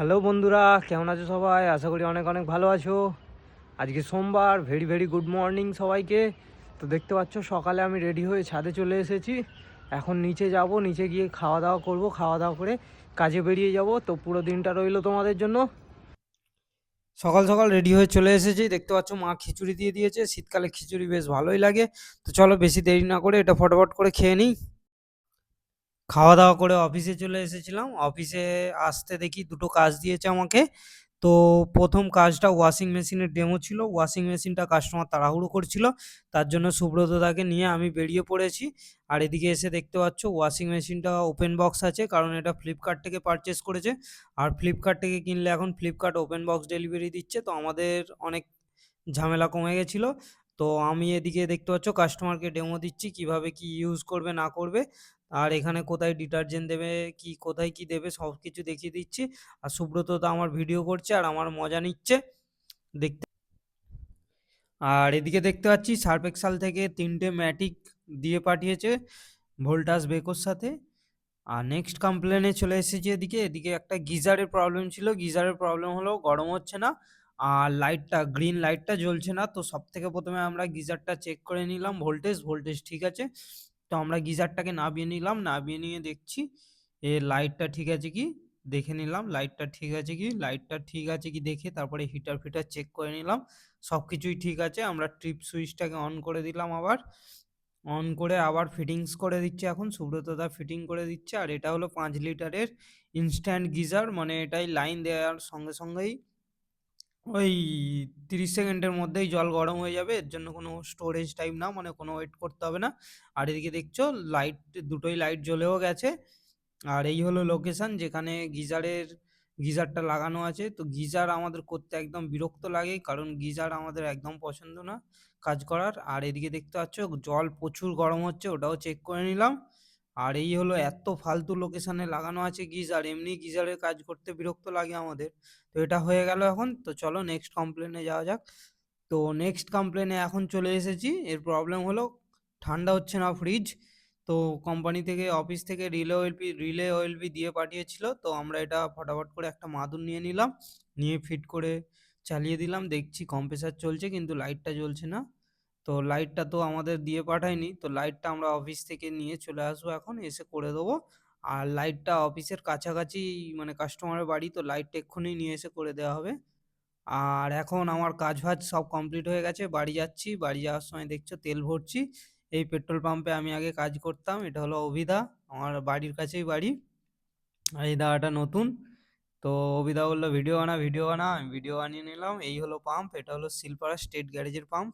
Hello বন্ধুরা, কেমন আছো সবাই? আশা করি অনেক অনেক ভালো আছো। আজকে সোমবার, ভেরি ভেরি গুড মর্নিং সবাইকে। তো দেখতে পাচ্ছ সকালে আমি রেডি হয়ে ছাদে চলে এসেছি। এখন নিচে যাব, নিচে গিয়ে খাওয়া দাওয়া করব, খাওয়া দাওয়া করে কাজে বেরিয়ে যাব। তো পুরো দিনটা রইলো তোমাদের জন্য। সকাল সকাল রেডি হয়ে চলে এসেছি। দেখতে পাচ্ছ মা খিচুড়ি দিয়ে দিয়েছে। শীতকালে খিচুড়ি বেশ ভালোই লাগে। তো চলো বেশি দেরি না করে এটা ফটাফট করে খেয়ে নিই। খাওয়া দাওয়া করে অফিসে চলে এসেছিলাম। অফিসে আসতে দেখি দুটো কাজ দিয়েছে আমাকে। তো প্রথম কাজটা ওয়াশিং মেশিনের ডেমো ছিল। ওয়াশিং মেশিনটা কাস্টমার তাড়াহুড়ো করছিল, তার জন্য সুব্রত দাকে নিয়ে আমি বেরিয়ে পড়েছি। আর এদিকে এসে দেখতে পাচ্ছ ওয়াশিং মেশিনটা ওপেন বক্স আছে, কারণ এটা ফ্লিপকার্ট থেকে পারচেস করেছে। আর ফ্লিপকার্ট থেকে কিনলে এখন ফ্লিপকার্ট ওপেন বক্স ডেলিভারি দিচ্ছে, তো আমাদের অনেক ঝামেলা কমে গেছিলো। তো আমি এদিকে দেখতে পাচ্ছ কাস্টমারকে ডেমো দিচ্ছি কিভাবে কি ইউজ করবে না করবে। আর এখানে কোথায় ডিটারজেন্ট দেবে, কি কোথায় কি দেবে সব কিছু দেখিয়ে দিচ্ছি। আর সুব্রত তো আমার ভিডিও করছে আর আমার মজা নিচ্ছে দেখতে। আর এদিকে দেখতে পাচ্ছি সার্ফ এক্সাল থেকে 3টে ম্যাটিক দিয়ে পাঠিয়েছে ভোল্টাস বেকোর সাথে। আর নেক্সট কমপ্লেনে চলে এসেছি। এদিকে এদিকে একটা গিজারের প্রবলেম ছিল। গিজারের প্রবলেম হলো গরম হচ্ছে না, আর লাইটটা গ্রিন লাইটটা জ্বলছে না। তো সব থেকে প্রথমে আমরা গিজারটা চেক করে নিলাম, ভোল্টেজ ভোল্টেজ ঠিক আছে। তো আমরা গিজারটাকে নামিয়ে নিলাম, নামিয়ে নিয়ে দেখছি এ লাইটটা ঠিক আছে কি, দেখে নিলাম লাইটটা ঠিক আছে কি, লাইটটা ঠিক আছে কি দেখে তারপরে হিটার ফিটার চেক করে নিলাম। সব কিছুই ঠিক আছে। আমরা ট্রিপ সুইচটাকে অন করে দিলাম, আবার অন করে আবার ফিটিংস করে দিচ্ছে। এখন সুব্রত দা ফিটিং করে দিচ্ছে। আর এটা হলো 5 লিটারের ইনস্ট্যান্ট গিজার, মানে এটাই লাইন দেওয়ার সঙ্গে সঙ্গেই ওই 30 সেকেন্ডের মধ্যেই জল গরম হয়ে যাবে। এর জন্য কোনো স্টোরেজ টাইম না, মানে কোনো ওয়েট করতে হবে না। আর এদিকে দেখছো লাইট, দুটোই লাইট জ্বলেও গেছে। আর এই হলো লোকেশন যেখানে গিজারটা লাগানো আছে। তো গিজার আমাদের করতে একদম বিরক্ত লাগে, কারণ গিজার আমাদের একদম পছন্দ না কাজ করার। আর এদিকে দেখতে পাচ্ছ জল প্রচুর গরম হচ্ছে, ওটাও চেক করে নিলাম। আর এই হলো এত ফালতু লোকেশনে লাগানো আছে গিজার, এমনি গিজারের কাজ করতে বিরক্ত লাগে আমাদের। তো এটা হয়ে গেল এখন। তো চলো নেক্সট কমপ্লেনে যাওয়া যাক। তো নেক্সট কমপ্লেনে এখন চলে এসেছি। এর প্রবলেম হলো ঠান্ডা হচ্ছে না ফ্রিজ। তো কোম্পানি থেকে অফিস থেকে রিলে ওএলপি দিয়ে পাঠিয়েছিল। তো আমরা এটা ফটাফট করে একটা মাদুর নিয়ে নিলাম, নিয়ে ফিট করে চালিয়ে দিলাম। দেখছি কম্প্রেসার চলছে কিন্তু লাইটটা জ্বলছে না। তো লাইটটা তো আমাদের দিয়ে পাঠায়নি, তো লাইটটা আমরা অফিস থেকে নিয়ে চলে আসবো, এখন এসে করে দেবো। আর লাইটটা অফিসের কাছাকাছি, মানে কাস্টমারের বাড়ি, তো লাইটটা এক্ষুনি নিয়ে এসে করে দেওয়া হবে। আর এখন আমার কাজ ফাজ সব কমপ্লিট হয়ে গেছে, বাড়ি যাচ্ছি। বাড়ি যাওয়ার সময় দেখছো তেল ভরছি। এই পেট্রোল পাম্পে আমি আগে কাজ করতাম। এটা হলো অভিদা, আমার বাড়ির কাছেই বাড়ি। আর এই দাদাটা নতুন। তো অভিদা বললো ভিডিও বানা ভিডিও বানা, আমি ভিডিও বানিয়ে নিলাম। এই হলো পাম্প, এটা হলো শিলপাড়া স্টেট গ্যারেজের পাম্প।